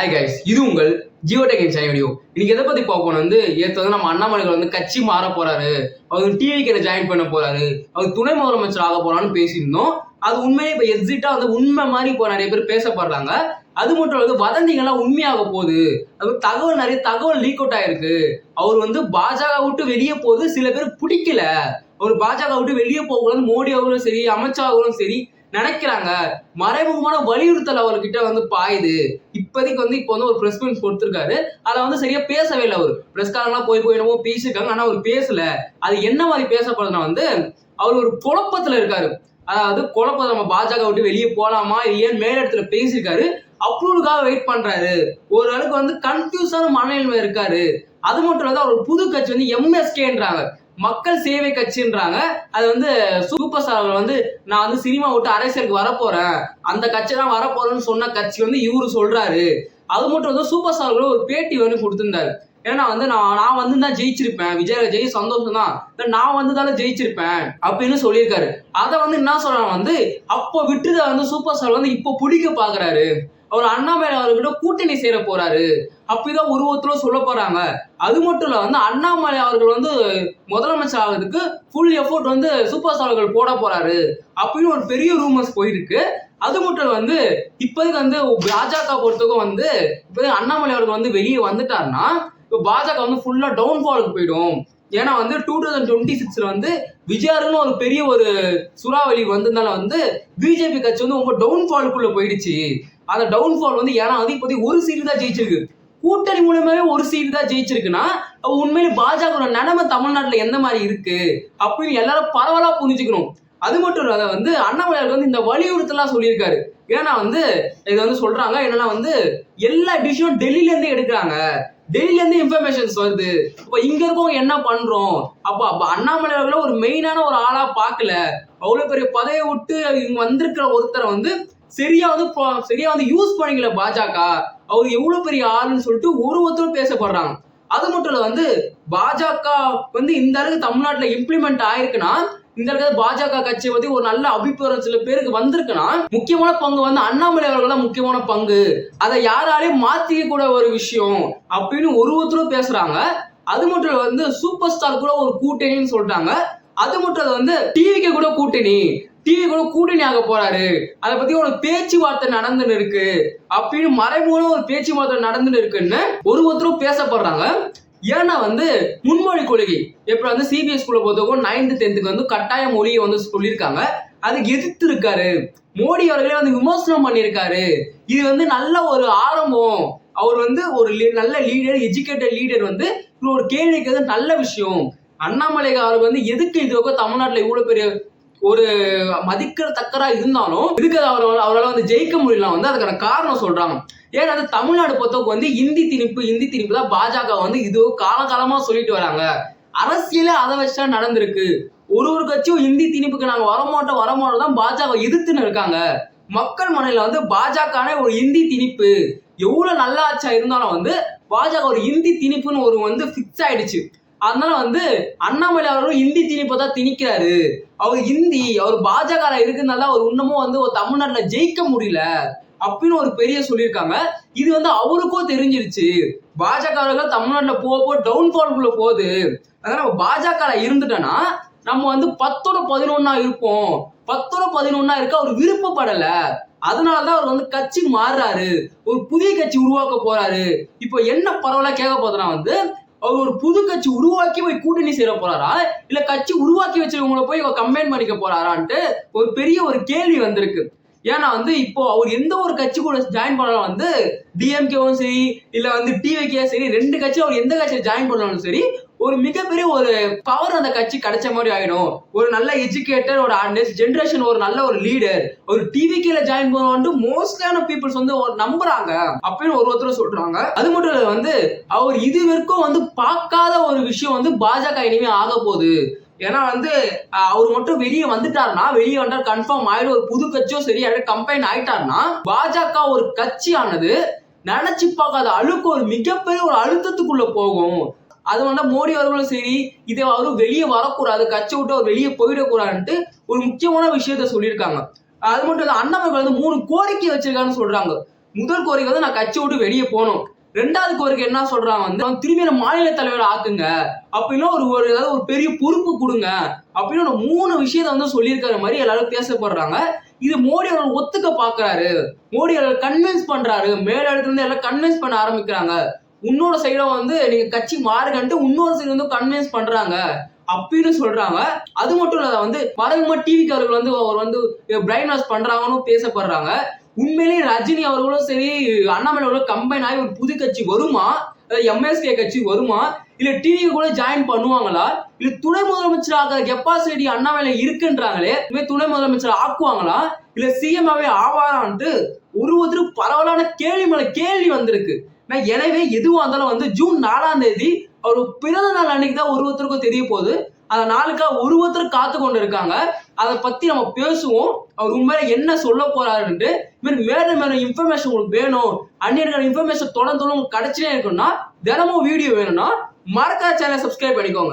Hi guys, இது உங்கள் geotech video. இன்னைக்கு எதை பத்தி பார்ப்போம் வந்து நம்ம அண்ணாமலைகள் வந்து கட்சி மாற போறாரு, அவர் டிவிக்கு ஜாயின் பண்ண போறாரு, அவர் துணை முதலமைச்சர் ஆக போறான்னு பேசியிருந்தோம். அது உண்மையே இப்ப எக்ஸிட்டா வந்து உண்மை மாதிரி இப்போ நிறைய பேர் பேசப்படுறாங்க. அது மட்டும் வந்து வதந்திகள்லாம் உண்மையாக போகுது. அது நிறைய தகவல் லீக் அவுட் ஆயிருக்கு. அவர் வந்து பாஜக விட்டு வெளியே போகுது சில பேர் பிடிக்கல. அவர் பாஜக விட்டு வெளியே போகக்கூடாது மோடி அவர்களும் சரி, அமித்ஷா அவர்களும் சரி நினைக்கிறாங்க. மறைமுகமான வலியுறுத்தல் அவர்கிட்ட வந்து பாயுது. இப்போதைக்கு வந்து இப்போ வந்து ஒரு பிரஸ் மீட் கொடுத்திருக்காரு. அதை வந்து சரியா பேசவே இல்லை. அவர் பிரஸ்காரெல்லாம் போய் என்னமோ பேசியிருக்காங்க, ஆனா அவர் பேசல. அது என்ன மாதிரி பேசப்படுதுன்னா வந்து அவர் ஒரு குழப்பத்துல இருக்காரு. அதாவது குழப்பம், நம்ம பாஜக விட்டு வெளியே போலாமா இல்லையான்னு மேலிடத்துல பேசியிருக்காரு. அப்ரூவலுக்காக வெயிட் பண்றாரு. ஒரு அளவுக்கு வந்து கன்ஃபியூஸான மனநிலைமை இருக்காரு. அது மட்டும் இல்லாத அவர் புது கட்சி வந்து எம்எஸ்கேன்றாங்க, மக்கள் சேவை கட்சின்றாங்க. அது வந்து சூப்பர் ஸ்டார் வந்து நான் வந்து சினிமா விட்டு அரசியலுக்கு வரப்போறேன், அந்த கட்சி தான் வரப்போறேன்னு சொன்ன கட்சி வந்து இவரு சொல்றாரு. அது மட்டும் வந்து சூப்பர் ஸ்டார் ஒரு பேட்டி வந்து கொடுத்திருந்தாரு. ஏன்னா வந்து நான் வந்து தான் ஜெயிச்சிருப்பேன், விஜய் சந்தோஷம் தான், நான் வந்து தானே ஜெயிச்சிருப்பேன் அப்படின்னு சொல்லியிருக்காரு. அதை வந்து என்ன சொல்றாங்க வந்து அப்போ விட்டுத வந்து சூப்பர் ஸ்டார் வந்து இப்போ பிடிக்க பாக்குறாரு. அவர் அண்ணாமலை அவர்கிட்ட கூட்டணி சேர போறாரு அப்படிதான் ஒருத்தரும் சொல்ல போறாங்க. அது மட்டும் இல்ல வந்து அண்ணாமலை அவர்கள் வந்து முதலமைச்சர் ஆகிறதுக்கு ஃபுல் எஃபோர்ட் வந்து சூப்பர் ஸ்டார் அவர்கள் போட போறாரு அப்படின்னு ஒரு பெரிய ரூமர்ஸ் போயிருக்கு. அது மட்டும் வந்து இப்போதைக்கு வந்து பாஜக பொறுத்தவரைக்கும் வந்து இப்போதைக்கு அண்ணாமலை அவர்கள் வந்து வெளியே வந்துட்டாருன்னா இப்போ பாஜக வந்து ஃபுல்லா டவுன்ஃபாலுக்கு போயிடும். ஏன்னா வந்து 2026 வந்து விஜயாருன்னு ஒரு பெரிய ஒரு சூறாவளி வந்ததுனால வந்து பிஜேபி கட்சி வந்து ரொம்ப டவுன்ஃபாலுக்குள்ள போயிடுச்சு. அந்த டவுன்ஃபால் வந்து ஏன்னா வந்து இப்போதைக்கு ஒரு சீட்டு தான் ஜெயிச்சிருக்கு. கூட்டணி மூலமாவே ஒரு சீட்டு தான் ஜெயிச்சிருக்குன்னா உண்மையிலே பாஜக நிலைமை தமிழ்நாட்டில் எந்த மாதிரி இருக்கு அப்படின்னு எல்லாரும் பரவலா புரிஞ்சுக்கணும். அது மட்டும் இல்லாத வந்து அண்ணாமலை வந்து இந்த வலியுறுத்தலாம் சொல்லியிருக்காரு. ஏன்னா வந்து இதை வந்து சொல்றாங்க என்னன்னா வந்து எல்லா டிசிஷனும் டெல்லியில இருந்து எடுக்கிறாங்க, டெல்லியில இருந்து இன்ஃபர்மேஷன்ஸ் வருது. அப்ப இங்க இருக்கவங்க என்ன பண்றோம், அப்ப அண்ணாமலை அவர்களை ஒரு மெயினான ஒரு ஆளா பார்க்கல. அவ்வளவு பெரிய பதவியை விட்டு இங்க வந்திருக்கிற ஒருத்தரை வந்து சரியா வந்து யூஸ் பண்ணிக்கல பாஜக. அவர் எவ்வளவு பெரிய ஆளுன்னு சொல்லிட்டு ஒருத்தரும் பேசப்படுறாங்க. அது மட்டும் இல்ல வந்து பாஜக வந்து இந்த அளவுக்கு தமிழ்நாட்டுல இம்ப்ளிமெண்ட் ஆயிருக்குன்னா, இந்த அளவுக்கு பாஜக கட்சியை பத்தி ஒரு நல்ல அபிப்பிராயம் சில பேருக்கு வந்திருக்குன்னா முக்கியமான பங்கு வந்து அண்ணாமலை அவர்கள் தான் முக்கியமான பங்கு. அதை யாராலையும் மாத்திக்க கூட ஒரு விஷயம் அப்படின்னு ஒருத்தரும் பேசுறாங்க. அது மட்டும் இல்ல வந்து சூப்பர் ஸ்டார் கூட ஒரு கூட்டணின்னு சொல்றாங்க. அது மட்டும் வந்து டிவிக்கு கூட கூட்டணி ஆக போறாரு. அதை பத்தி ஒரு பேச்சுவார்த்தை நடந்துன்னு இருக்கு அப்படின்னு மறைமுகமான ஒரு பேச்சுவார்த்தை நடந்துன்னு இருக்குன்னு ஒருத்தரும் பேசப்படுறாங்க. ஏன்னா வந்து முன்மொழி கொள்கை எப்படி வந்து சிபிஎஸ் ஸ்கூல்ல பொறுத்தவரைக்கும் 9th 10th வந்து கட்டாய மொழியை வந்து சொல்லியிருக்காங்க. அதுக்கு எதிர்த்து இருக்காரு மோடி அவர்களே வந்து விமர்சனம் பண்ணியிருக்காரு. இது வந்து நல்ல ஒரு ஆரம்பம். அவர் வந்து ஒரு நல்ல லீடர், எஜுகேட்டட் லீடர் வந்து ஒரு கேள்வி கேட்கறது நல்ல விஷயம். அண்ணாமலை அவர்கள் வந்து எதுக்கு இது தமிழ்நாட்டில் இவ்வளவு பெரிய ஒரு மதிக்கத்தக்கரா இருந்தாலும் இதுக்கு அவரால் வந்து ஜெயிக்க முடியல வந்து அதுக்கான காரணம் சொல்றாங்க. ஏன்னா வந்து தமிழ்நாடு பொறுத்தவரைக்கும் வந்து இந்தி திணிப்பு தான் பாஜக வந்து இது காலகாலமா சொல்லிட்டு வராங்க. அரசியலே அதை வச்சுதான் நடந்திருக்கு. ஒரு கட்சியும் இந்தி திணிப்புக்கு நாங்க வரமாட்டோம் தான் பாஜக எதிர்த்துன்னு இருக்காங்க. மக்கள் மனதில் வந்து பாஜக ஒரு இந்தி திணிப்பு எவ்வளவு நல்ல ஆட்சியா இருந்தாலும் வந்து பாஜக ஒரு இந்தி திணிப்புன்னு ஒரு வந்து பிக்ஸ் ஆயிடுச்சு. அதனால வந்து அண்ணாமலை அவர்களும் இந்தி திணிப்பை தான் திணிக்கிறாரு. அவர் பாஜக இருக்குனால அவர் இன்னமும் வந்து ஒரு தமிழ்நாட்டுல ஜெயிக்க முடியல அப்படின்னு ஒரு பெரிய சொல்லியிருக்காங்க. இது வந்து அவருக்கும் தெரிஞ்சிருச்சு. பாஜக தமிழ்நாட்டுல போக டவுன்ஃபால்குள்ள போகுது. அதனால பாஜக இருந்துட்டோன்னா நம்ம வந்து 10-11 இருப்போம். 10-11 இருக்க அவர் விருப்பப்படல. அதனாலதான் அவர் வந்து கட்சி மாறுறாரு, ஒரு புதிய கட்சி உருவாக்க போறாரு. இப்போ என்ன பரவாயில்ல கேட்க போதுன்னா வந்து அவர் ஒரு புது கட்சி உருவாக்கி போய் கூட்டணி சேர போறாரா, இல்ல கட்சி உருவாக்கி வச்சிருக்கவங்களை போய் கம்பைன் பண்ணிக்க போறாரான்ட்டு ஒரு பெரிய ஒரு கேள்வி வந்திருக்கு. ஏன்னா வந்து இப்போ அவர் எந்த ஒரு கட்சி கூட ஜாயின் பண்ணாலும் வந்து டிஎம்கேவும் சரி இல்ல வந்து டிவிகே சரி, ரெண்டு கட்சி அவர் எந்த கட்சியை ஜாயின் பண்ணாலும் சரி ஒரு மிகப்பெரிய ஒரு பவர் அந்த கட்சி கிடைச்ச மாதிரி ஆயிடும். ஒரு நல்ல எஜுகேட்டர், ஒரு நெக்ஸ்ட் ஜெனரேஷன், ஒரு நல்ல ஒரு லீடர் ஒரு டிவிகேல ஜாயின் பண்ணுவான்னு மோஸ்டான பீப்புள்ஸ் வந்து நம்புறாங்க அப்படின்னு ஒருத்தர் சொல்றாங்க. அது மட்டும் இல்ல வந்து அவர் இது வரைக்கும் வந்து பார்க்காத ஒரு விஷயம் வந்து பாஜக இனிமே ஆக போகுது. ஏன்னா வந்து அவர் மட்டும் வெளியே வந்தா கன்ஃபார்ம் ஆயிடும். ஒரு புது கட்சியோ சரி கம்பைன் ஆயிட்டாருன்னா பாஜக ஒரு கட்சியானது நினைச்சு பார்க்காத அழுக்கு ஒரு மிகப்பெரிய ஒரு அழுத்தத்துக்குள்ள போகும். அது வந்து மோடி அவர்களும் சரி இதை அவரும் வெளியே வரக்கூடாது, கட்சி விட்டு அவர் வெளியே போயிடக்கூடாதுன்ட்டு ஒரு முக்கியமான விஷயத்த சொல்லியிருக்காங்க. அது மட்டும் இல்ல அண்ணாமலை வந்து 3 கோரிக்கை வச்சிருக்காருன்னு சொல்றாங்க. முதல் கோரிக்கை வந்து நான் கட்சி விட்டு வெளியே போகணும். ரெண்டாவது கோரிக்கை என்ன சொல்றாங்க வந்து திரும்பி என்ன மாநில தலைவர் ஆக்குங்க, அப்படின்னா ஒரு ஏதாவது ஒரு பெரிய பொறுப்பு கொடுங்க அப்படின்னு 3 விஷயத்த வந்து சொல்லியிருக்கிற மாதிரி எல்லாரும் பேசப்படுறாங்க. இது மோடி அவர்கள் ஒத்துக்க பாக்குறாரு, மோடி அவர்கள் கன்வின்ஸ் பண்றாரு, மேல இடத்துல இருந்து எல்லாம் கன்வின்ஸ் பண்ண ஆரம்பிக்கிறாங்க. இன்னொரு சைட வந்து நீங்க கட்சி மாறுகன்ட்டு இன்னொரு சைடு வந்து கன்வின்ஸ் பண்றாங்க அப்படின்னு சொல்றாங்க. அது மட்டும் இல்ல வந்து மறைமுகமா டிவிக்கு அவர்கள் வந்து அவர் வந்து பிரைன் வாஷ் பண்றாங்கன்னு பேசப்படுறாங்க. உண்மையிலேயே ரஜினி அவர்களும் சரி அண்ணாமலை அவர்களும் கம்பைன் ஆகி ஒரு புது கட்சி வருமா, எம்எஸ்கே கட்சி வருமா, இல்ல டிவி கூட ஜாயின் பண்ணுவாங்களா, இல்ல துணை முதலமைச்சராக கெப்பாசிட்டி அண்ணாமலை இருக்குன்றாங்களே துணை முதலமைச்சர் ஆக்குவாங்களா, இல்ல சிஎம்ஆவே ஆவாரான்ட்டு ஒருத்தருக்கு பரவலான கேள்வி வந்திருக்கு. எனவே எதுவா இருந்தாலும் வந்து ஜூன் 4ஆம் தேதி அவர் பிறந்த நாள் அன்னைக்கு தான் ஒருத்தருக்கும் தெரிய போகுது. அந்த நாளுக்காக ஒருத்தர் காத்து கொண்டு இருக்காங்க. அதை பத்தி நம்ம பேசுவோம். அவர் உண்மையில என்ன சொல்ல போறாருன்ட்டு. மேலும் இன்ஃபர்மேஷன் உங்களுக்கு வேணும், அந்நியர்கள் இன்ஃபர்மேஷன் தொடர்ந்து உங்களுக்கு கிடைச்சிட்டே இருக்குன்னா, தினமும் வீடியோ வேணும்னா மறக்காம சேனலை சப்ஸ்கிரைப் பண்ணிக்கோங்க.